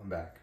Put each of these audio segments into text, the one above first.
welcome back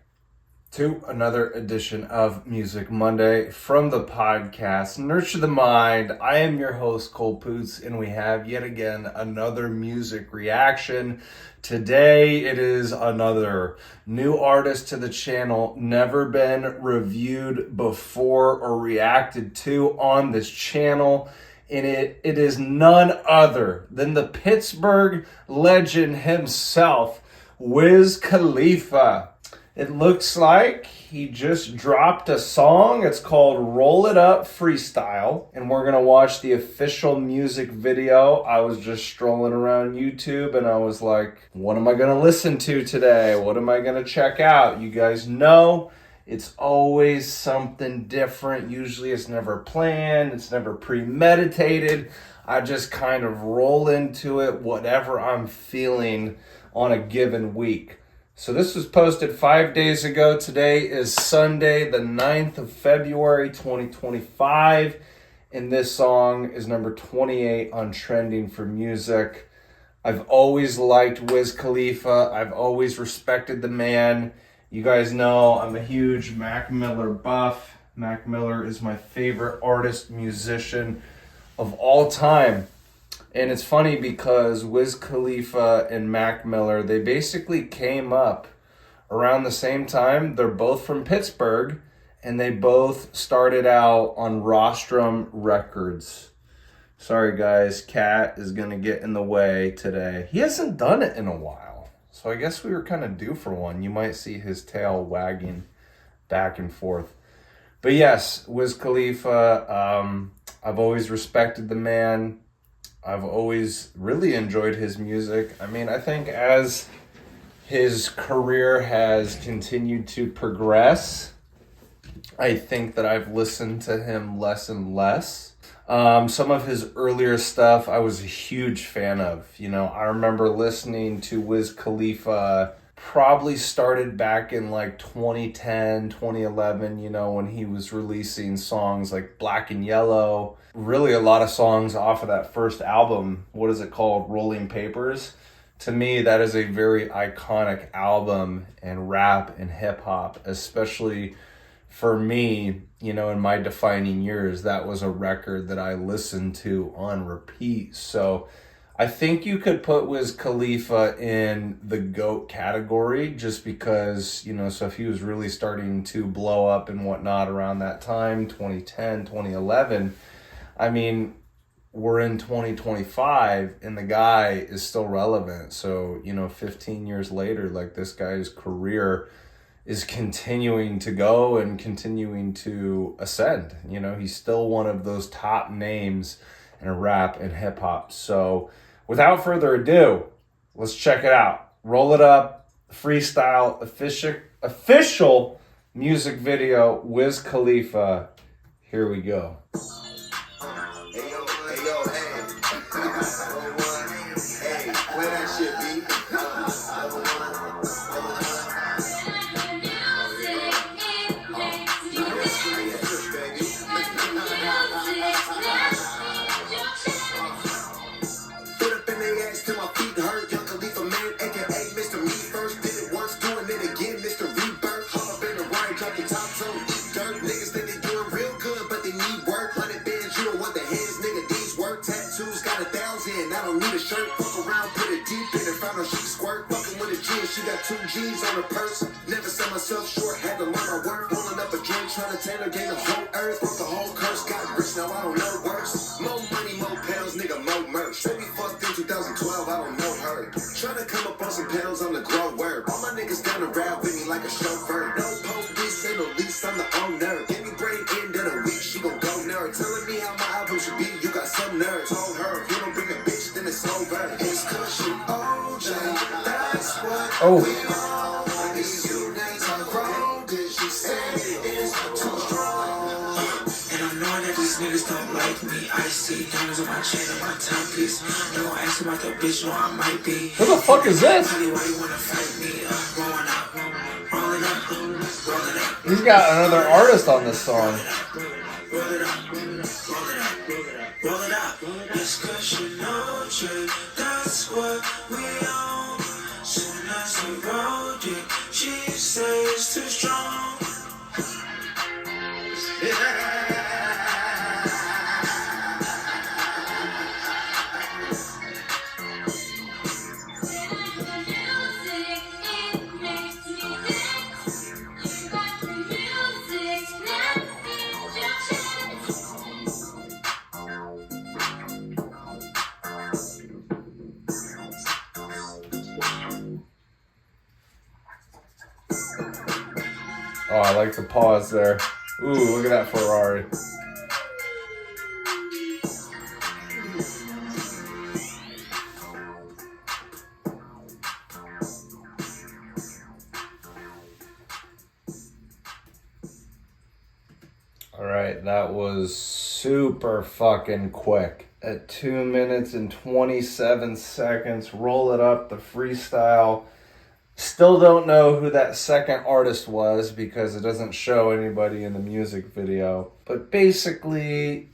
to another edition of Music Monday from the podcast Nurture the Mind. I am your host, Cole Poots, and we have yet again another music reaction. Today it is another new artist to the channel, never been reviewed before or reacted to on this channel. And it is none other than the Pittsburgh legend himself, Wiz Khalifa. It looks like he just dropped a song. It's called Roll It Up Freestyle. And we're going to watch the official music video. I was just strolling around YouTube and I was like, what am I going to listen to today? What am I going to check out? You guys know it's always something different. Usually it's never planned. It's never premeditated. I just kind of roll into it, whatever I'm feeling on a given week. So this was posted 5 days ago. Today is Sunday, the 9th of February, 2025. And this song is number 28 on Trending for Music. I've always liked Wiz Khalifa. I've always respected the man. You guys know I'm a huge Mac Miller buff. Mac Miller is my favorite artist, musician of all time. And it's funny because Wiz Khalifa and Mac Miller, they basically came up around the same time. They're both from Pittsburgh, and they both started out on Rostrum Records. Sorry guys, Cat is gonna get in the way today. He hasn't done it in a while, so I guess we were kind of due for one. You might see his tail wagging back and forth. But yes, Wiz Khalifa, I've always respected the man. I've always really enjoyed his music. I mean, I think as his career has continued to progress, I think that I've listened to him less and less. Some of his earlier stuff I was a huge fan of. You know, I remember listening to Wiz Khalifa, probably started back in like 2010, 2011, you know, when he was releasing songs like Black and Yellow. Really a lot of songs off of that first album. What is it called? Rolling Papers. To me, that is a very iconic album in rap and hip hop, especially for me, you know, in my defining years. That was a record that I listened to on repeat. So I think you could put Wiz Khalifa in the GOAT category just because, you know, so if he was really starting to blow up and whatnot around that time, 2010, 2011, I mean, we're in 2025 and the guy is still relevant. So, you know, 15 years later, like this guy's career is continuing to go and continuing to ascend. You know, he's still one of those top names in rap and hip hop. So without further ado, let's check it out. Roll It Up Freestyle official music video, Wiz Khalifa. Here we go. She got 2 G's on her purse. Never sell myself short, had to learn my worth. Rolling up a drink, trying to tailor gain the whole earth. Broke the whole curse, got rich, now I don't know worse. More money, more pounds, nigga, more merch. Baby fucked in 2012, I don't know her. Trying to come up on some pounds, I'm the grower. All my niggas down to ride with me like a chauffeur. No police, ain't no lease, I'm the owner. Give me brain end of the week, she gon' go nerd. Telling me how my album should be, you got some nerves. Told her, you don't bring a bitch, then it's over. It's cause you OJ, that's what. Oh. Niggas don't like me. I see diamonds on my chain and my timepiece. They gon' ask about the bitch, no, I might be. Who the fuck is this? Why you wanna fight me? Rolling up, rolling up, rolling up. He's got another artist on this song. Roll it up, roll it up, roll it up. It's cause you know, Jay, that's what we own. Soon as we rolled it, she's say it's too strong. Oh, I like the pause there. Ooh, look at that Ferrari. All right, that was super fucking quick. At 2 minutes and 27 seconds, roll it up, the freestyle. Still don't know who that second artist was because it doesn't show anybody in the music video. But basically,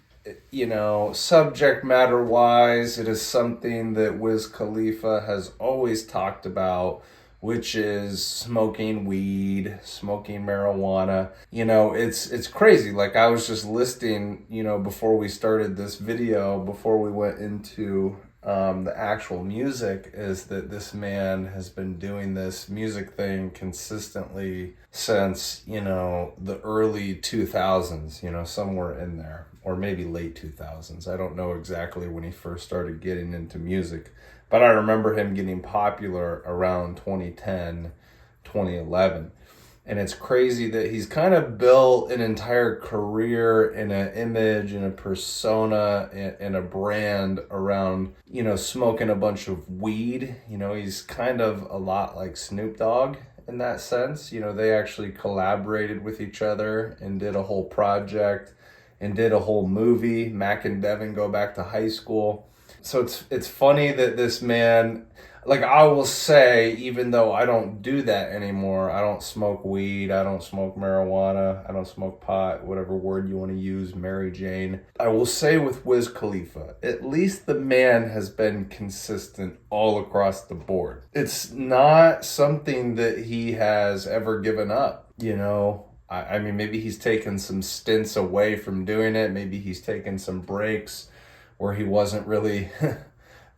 you know, subject matter wise, it is something that Wiz Khalifa has always talked about, which is smoking weed, smoking marijuana. You know, it's crazy. Like I was just listing, you know, before we started this video, before we went into the actual music, is that this man has been doing this music thing consistently since, you know, the early 2000s, you know, somewhere in there, or maybe late 2000s. I don't know exactly when he first started getting into music, but I remember him getting popular around 2010, 2011. And it's crazy that he's kind of built an entire career and an image and a persona and a brand around, you know, smoking a bunch of weed. You know, he's kind of a lot like Snoop Dogg in that sense. You know, they actually collaborated with each other and did a whole project and did a whole movie. Mac and Devin go back to high school. So it's funny that this man, like I will say, even though I don't do that anymore, I don't smoke weed, I don't smoke marijuana, I don't smoke pot, whatever word you want to use, Mary Jane. I will say with Wiz Khalifa, at least the man has been consistent all across the board. It's not something that he has ever given up, you know. I mean, maybe he's taken some stints away from doing it. Maybe he's taken some breaks where he wasn't really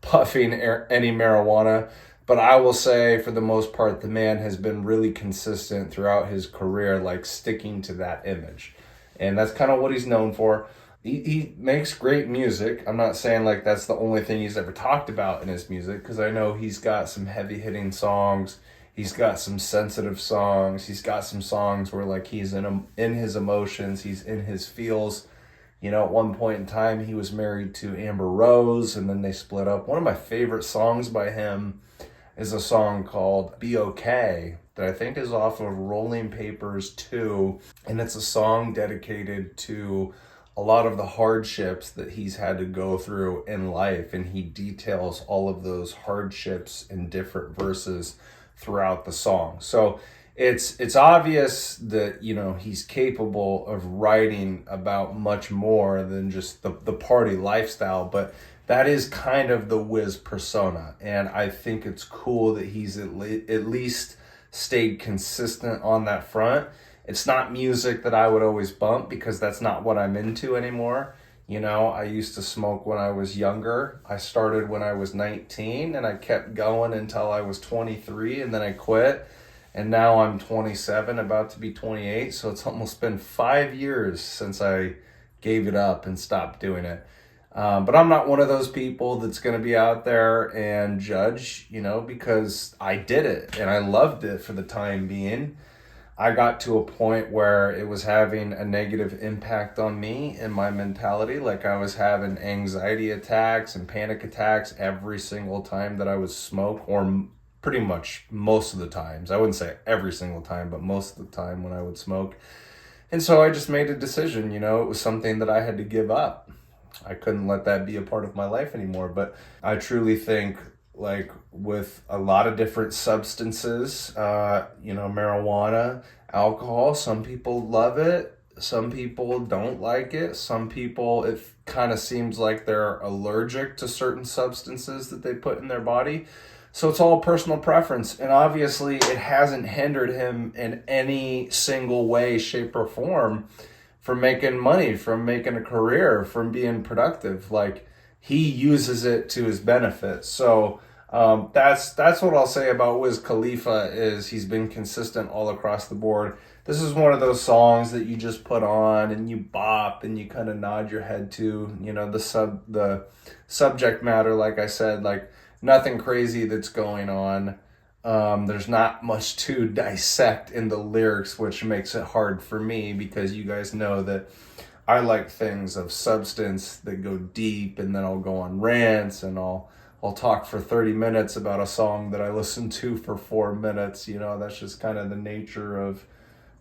puffing any marijuana. But I will say, for the most part, the man has been really consistent throughout his career, like sticking to that image. And that's kind of what he's known for. He makes great music. I'm not saying like that's the only thing he's ever talked about in his music, because I know he's got some heavy-hitting songs. He's got some sensitive songs. He's got some songs where like he's in his emotions, he's in his feels. You know, at one point in time, he was married to Amber Rose, and then they split up. One of my favorite songs by him is a song called Be Okay, that I think is off of Rolling Papers 2. And it's a song dedicated to a lot of the hardships that he's had to go through in life. And he details all of those hardships in different verses throughout the song. So it's obvious that, you know, he's capable of writing about much more than just the party lifestyle, but that is kind of the Wiz persona. And I think it's cool that he's at least stayed consistent on that front. It's not music that I would always bump because that's not what I'm into anymore. You know, I used to smoke when I was younger. I started when I was 19 and I kept going until I was 23 and then I quit. And now I'm 27, about to be 28. So it's almost been 5 years since I gave it up and stopped doing it. But I'm not one of those people that's going to be out there and judge, you know, because I did it and I loved it for the time being. I got to a point where it was having a negative impact on me and my mentality. Like I was having anxiety attacks and panic attacks every single time that I would smoke, or pretty much most of the times. I wouldn't say every single time, but most of the time when I would smoke. And so I just made a decision, you know, it was something that I had to give up. I couldn't let that be a part of my life anymore. But I truly think, like with a lot of different substances, you know, marijuana, alcohol, some people love it. Some people don't like it. Some people, it kind of seems like they're allergic to certain substances that they put in their body. So it's all personal preference. And obviously, it hasn't hindered him in any single way, shape, or form from making money, from making a career, from being productive. Like, he uses it to his benefit. So that's what I'll say about Wiz Khalifa is he's been consistent all across the board. This is one of those songs that you just put on and you bop and you kind of nod your head to. You know, the subject matter, like I said, like nothing crazy that's going on. There's not much to dissect in the lyrics, which makes it hard for me because you guys know that I like things of substance that go deep, and then I'll go on rants and I'll talk for 30 minutes about a song that I listened to for 4 minutes. You know, that's just kind of the nature of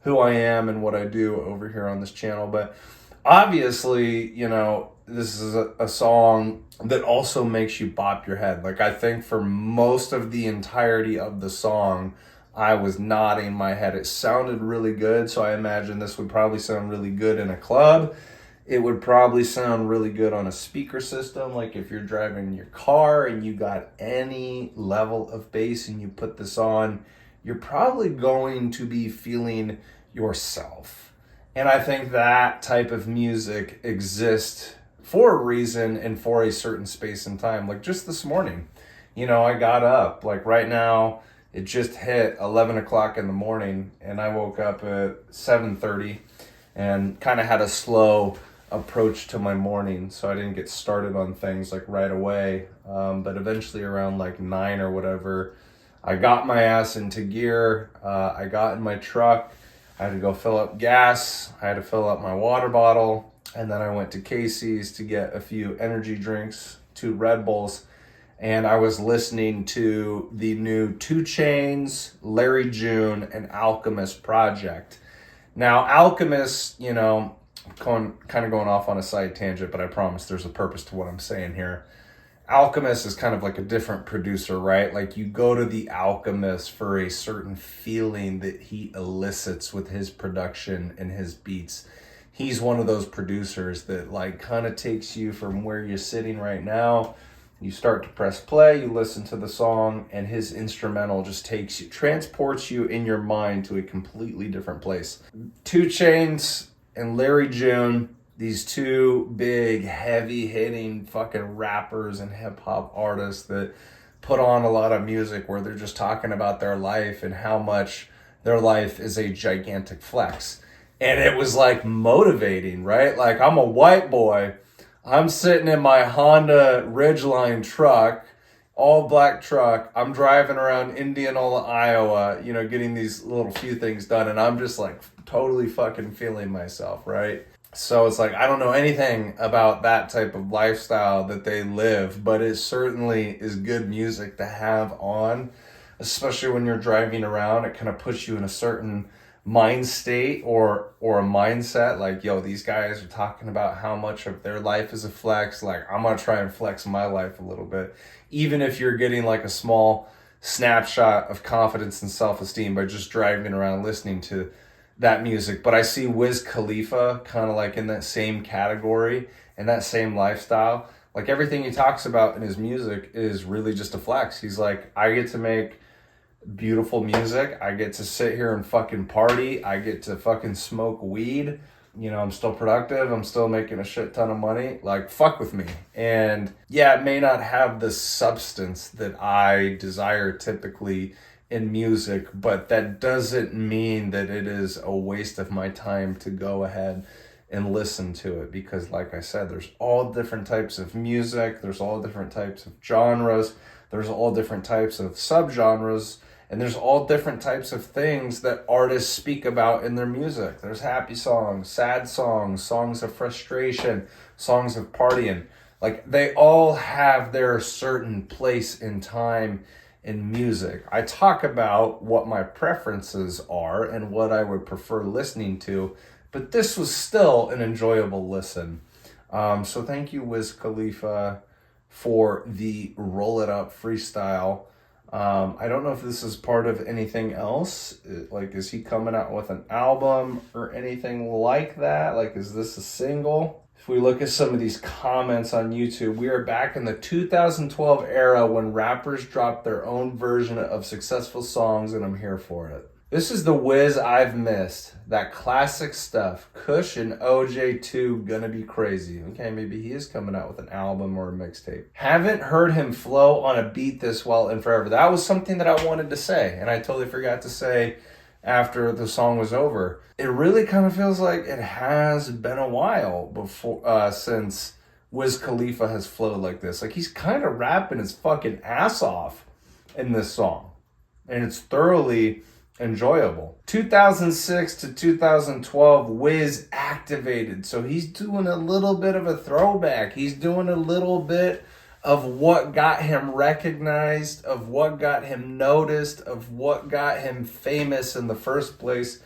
who I am and what I do over here on this channel. But obviously, you know, this is a song that also makes you bop your head. Like, I think for most of the entirety of the song, I was nodding my head. It sounded really good, so I imagine this would probably sound really good in a club. It would probably sound really good on a speaker system, like if you're driving your car and you got any level of bass and you put this on, you're probably going to be feeling yourself. And I think that type of music exists for a reason and for a certain space and time. Like just this morning, you know, I got up, like right now, it just hit 11 o'clock in the morning, and I woke up at 7:30 and kind of had a slow approach to my morning, so I didn't get started on things like right away. But eventually around like 9 or whatever, I got my ass into gear. I got in my truck. I had to go fill up gas. I had to fill up my water bottle. And then I went to Casey's to get a few energy drinks, 2 Red Bulls. And I was listening to the new 2 Chainz, Larry June, and Alchemist project. Now, Alchemist, you know, kind of going off on a side tangent, but I promise there's a purpose to what I'm saying here. Alchemist is kind of like a different producer, right? Like you go to the Alchemist for a certain feeling that he elicits with his production and his beats. He's one of those producers that like kind of takes you from where you're sitting right now. You start to press play, you listen to the song, and his instrumental just takes you, transports you in your mind to a completely different place. 2 Chainz and Larry June, these 2 big, heavy-hitting fucking rappers and hip-hop artists that put on a lot of music where they're just talking about their life and how much their life is a gigantic flex. And it was like motivating, right? Like I'm a white boy. I'm sitting in my Honda Ridgeline truck, all black truck. I'm driving around Indianola, Iowa, you know, getting these little few things done. And I'm just like totally fucking feeling myself, right? So it's like, I don't know anything about that type of lifestyle that they live, but it certainly is good music to have on, especially when you're driving around. It kind of puts you in a certain mind state or a mindset like, yo, these guys are talking about how much of their life is a flex. Like, I'm gonna try and flex my life a little bit, even if you're getting like a small snapshot of confidence and self-esteem by just driving around listening to that music. But I see Wiz Khalifa kind of like in that same category and that same lifestyle. Like everything he talks about in his music is really just a flex. He's like, I get to make beautiful music. I get to sit here and fucking party. I get to fucking smoke weed. You know, I'm still productive. I'm still making a shit ton of money. Like, fuck with me. And yeah, it may not have the substance that I desire typically in music, but that doesn't mean that it is a waste of my time to go ahead and listen to it. Because like I said, there's all different types of music. There's all different types of genres. There's all different types of subgenres. And there's all different types of things that artists speak about in their music. There's happy songs, sad songs, songs of frustration, songs of partying. Like, they all have their certain place in time in music. I talk about what my preferences are and what I would prefer listening to, but this was still an enjoyable listen. So thank you, Wiz Khalifa, for the Roll It Up freestyle. I don't know if this is part of anything else. Like, is he coming out with an album or anything like that? Like, is this a single? If we look at some of these comments on YouTube, we are back in the 2012 era when rappers dropped their own version of successful songs, and I'm here for it. This is the Wiz I've missed. That classic stuff. Kush and OJ2 gonna be crazy. Okay, maybe he is coming out with an album or a mixtape. Haven't heard him flow on a beat this well in forever. That was something that I wanted to say, and I totally forgot to say after the song was over. It really kind of feels like it has been a while before since Wiz Khalifa has flowed like this. Like, he's kind of rapping his fucking ass off in this song, and it's thoroughly enjoyable. 2006 to 2012, Wiz activated. So he's doing a little bit of a throwback. He's doing a little bit of what got him recognized, of what got him noticed, of what got him famous in the first place.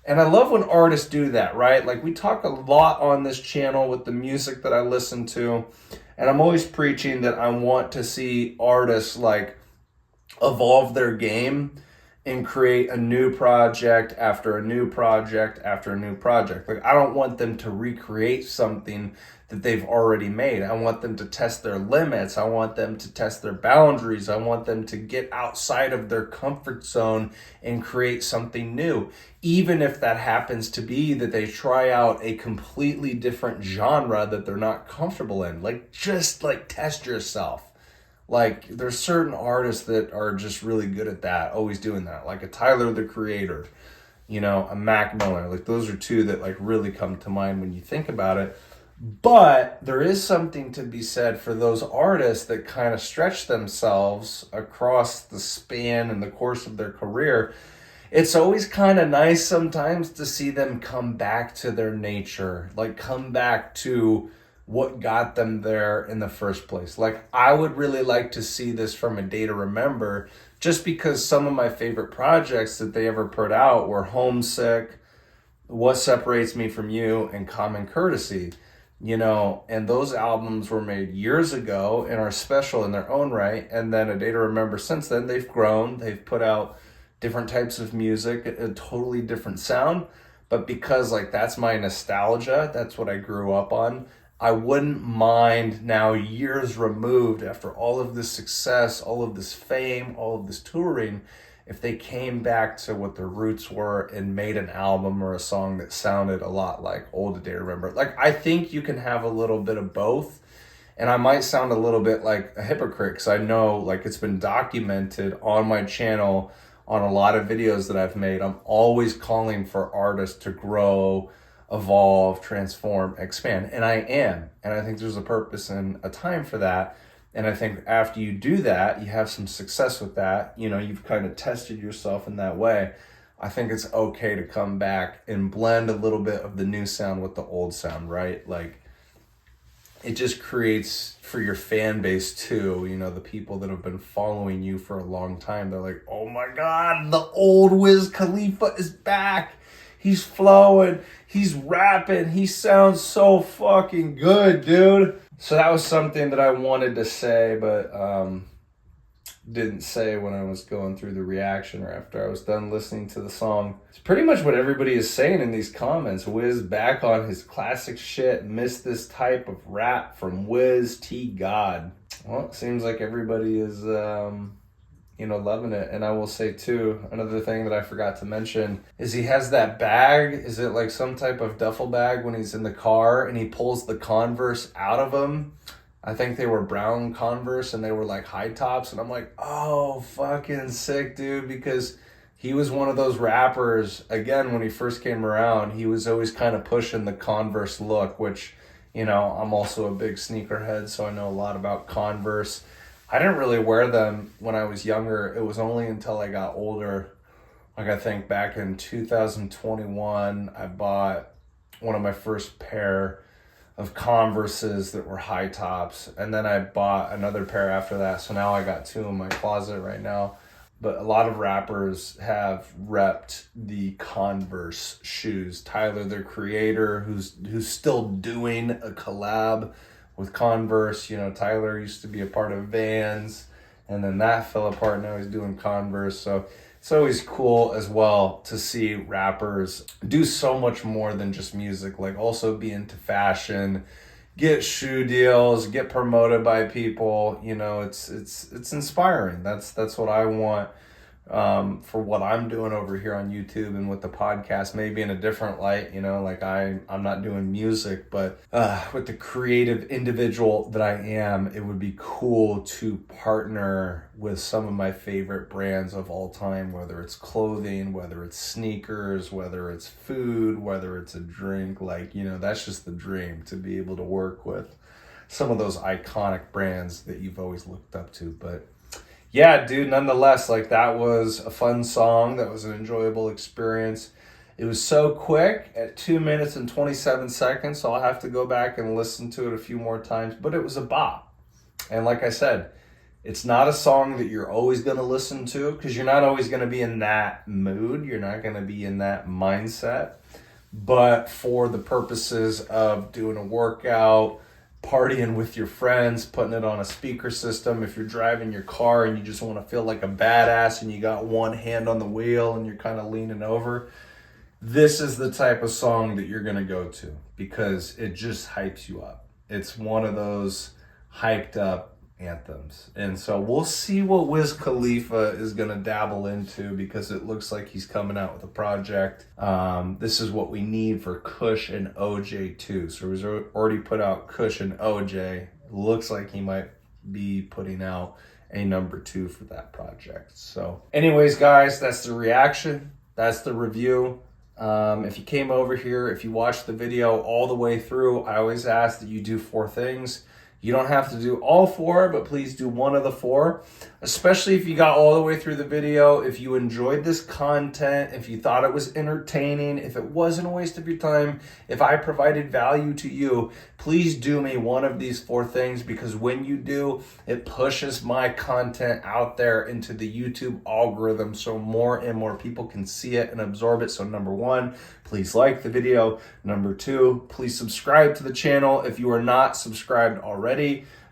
And I love when artists do that, right? Like, we talk a lot on this channel with the music that I listen to, and I'm always preaching that I want to see artists like evolve their game and create a new project after a new project after a new project. Like, I don't want them to recreate something that they've already made. I want them to test their limits. I want them to test their boundaries. I want them to get outside of their comfort zone and create something new. Even if that happens to be that they try out a completely different genre that they're not comfortable in. Like, just like test yourself. Like, there's certain artists that are just really good at that, always doing that. Like a Tyler, the Creator, you know, a Mac Miller. Like, those are two that like really come to mind when you think about it. But there is something to be said for those artists that kind of stretch themselves across the span and the course of their career. It's always kind of nice sometimes to see them come back to their nature, like come back to what got them there in the first place. Like, I would really like to see this from A Day to Remember, just because some of my favorite projects that they ever put out were Homesick, What Separates Me From You, and Common Courtesy. You know, and those albums were made years ago and are special in their own right. And then A Day to Remember, since then, they've grown. They've put out different types of music, a totally different sound. But because, like, that's my nostalgia, that's what I grew up on, I wouldn't mind now, years removed, after all of this success, all of this fame, all of this touring, if they came back to what their roots were and made an album or a song that sounded a lot like old A Day to Remember. Like, I think you can have a little bit of both. And I might sound a little bit like a hypocrite, because I know, like, it's been documented on my channel on a lot of videos that I've made. I'm always calling for artists to grow, evolve, transform, expand. And I am. And I think there's a purpose and a time for that. And I think after you do that, you have some success with that, you know, you've kind of tested yourself in that way. I think it's okay to come back and blend a little bit of the new sound with the old sound, right? Like, it just creates for your fan base too, you know, the people that have been following you for a long time. They're like, oh my God, the old Wiz Khalifa is back. He's flowing, he's rapping, he sounds so fucking good, dude. So that was something that I wanted to say, but didn't say when I was going through the reaction or after I was done listening to the song. It's pretty much what everybody is saying in these comments. Wiz back on his classic shit. Missed this type of rap from Wiz T God. Well, it seems like everybody is loving it. And I will say too, another thing that I forgot to mention is he has that bag. Is it like some type of duffel bag when he's in the car and he pulls the Converse out of him? I think they were brown Converse and they were like high tops. And I'm like, oh, fucking sick, dude. Because he was one of those rappers, again, when he first came around, he was always kind of pushing the Converse look, which, you know, I'm also a big sneakerhead, so I know a lot about Converse. I didn't really wear them when I was younger. It was only until I got older. Like, I think back in 2021, I bought one of my first pair of Converses that were high tops. And then I bought another pair after that. So now I got two in my closet right now. But a lot of rappers have repped the Converse shoes. Tyler, the Creator, who's still doing a collab with Converse. You know, Tyler used to be a part of Vans, and then that fell apart. Now he's doing Converse. So it it's always cool as well to see rappers do so much more than just music, like also be into fashion, get shoe deals, get promoted by people. You know, it's inspiring. That's what I want for what I'm doing over here on YouTube and with the podcast, maybe in a different light, you know, like I'm not doing music, but with the creative individual that I am, it would be cool to partner with some of my favorite brands of all time, whether it's clothing, whether it's sneakers, whether it's food, whether it's a drink. Like, you know, that's just the dream, to be able to work with some of those iconic brands that you've always looked up to. But yeah, dude, nonetheless, like, that was a fun song. That was an enjoyable experience. It was so quick at 2 minutes and 27 seconds, so I'll have to go back and listen to it a few more times, but it was a bop. And like I said, it's not a song that you're always going to listen to, because you're not always going to be in that mood. You're not going to be in that mindset. But for the purposes of doing a workout, partying with your friends, putting it on a speaker system, if you're driving your car and you just want to feel like a badass and you got one hand on the wheel and you're kind of leaning over, this is the type of song that you're going to go to, because it just hypes you up. It's one of those hyped up anthems. And so we'll see what Wiz Khalifa is going to dabble into, because it looks like he's coming out with a project. This is what we need for Kush and OJ too. So he's already put out Kush and OJ. It looks like he might be putting out a number 2 for that project. So anyways, guys, that's the reaction. That's the review. If you came over here, if you watched the video all the way through, I always ask that you do 4 things. You don't have to do all 4, but please do one of the 4, especially if you got all the way through the video. If you enjoyed this content, if you thought it was entertaining, if it wasn't a waste of your time, if I provided value to you, please do me one of these 4 things, because when you do, it pushes my content out there into the YouTube algorithm so more and more people can see it and absorb it. So number 1, please like the video. Number 2, please subscribe to the channel if you are not subscribed already.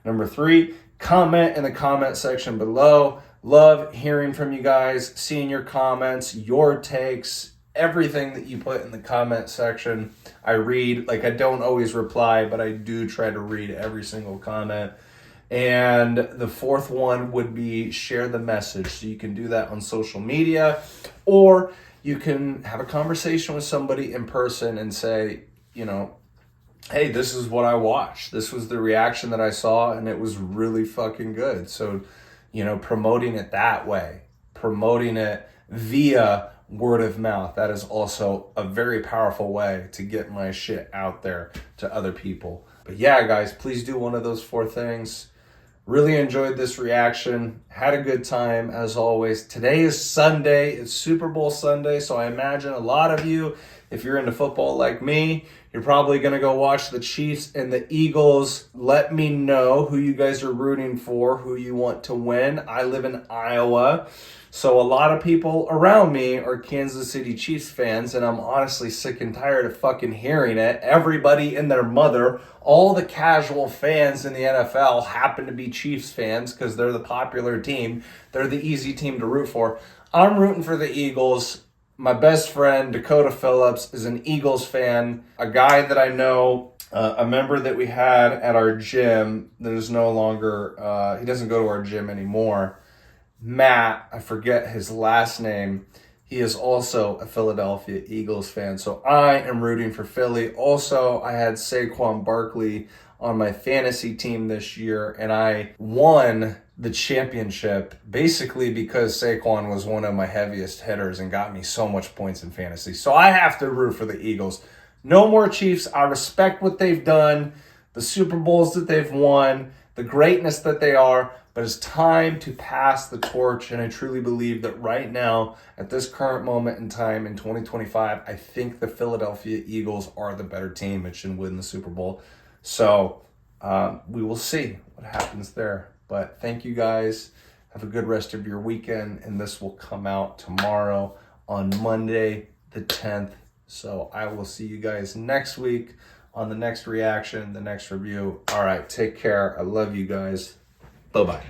Number 3, comment in the comment section below. Love hearing from you guys, seeing your comments, your takes, everything that you put in the comment section. I read. Like, I don't always reply, but I do try to read every single comment. And the 4th one would be share the message. So you can do that on social media, or you can have a conversation with somebody in person and say, you know, hey, this is what I watched. This was the reaction that I saw, and it was really fucking good. So, you know, promoting it that way, promoting it via word of mouth, that is also a very powerful way to get my shit out there to other people. But yeah, guys, please do one of those 4 things. Really enjoyed this reaction. Had a good time, as always. Today is Sunday. It's Super Bowl Sunday, so I imagine a lot of you, if you're into football like me, you're probably going to go watch the Chiefs and the Eagles. Let me know who you guys are rooting for, who you want to win. I live in Iowa, so a lot of people around me are Kansas City Chiefs fans, and I'm honestly sick and tired of fucking hearing it. Everybody and their mother, all the casual fans in the NFL happen to be Chiefs fans because they're the popular team. They're the easy team to root for. I'm rooting for the Eagles. My best friend, Dakota Phillips, is an Eagles fan. A guy that I know, a member that we had at our gym that is no longer, he doesn't go to our gym anymore. Matt, I forget his last name. He is also a Philadelphia Eagles fan. So I am rooting for Philly. Also, I had Saquon Barkley on my fantasy team this year, and I won the championship basically because Saquon was one of my heaviest hitters and got me so much points in fantasy. So I have to root for the Eagles. No more Chiefs. I respect what they've done, the Super Bowls that they've won, the greatness that they are, but it's time to pass the torch. And I truly believe that right now, at this current moment in time in 2025, I think the Philadelphia Eagles are the better team and should win the Super Bowl. So we will see what happens there. But thank you guys. Have a good rest of your weekend. And this will come out tomorrow on Monday, the 10th. So I will see you guys next week on the next reaction, the next review. All right, take care. I love you guys. Bye-bye.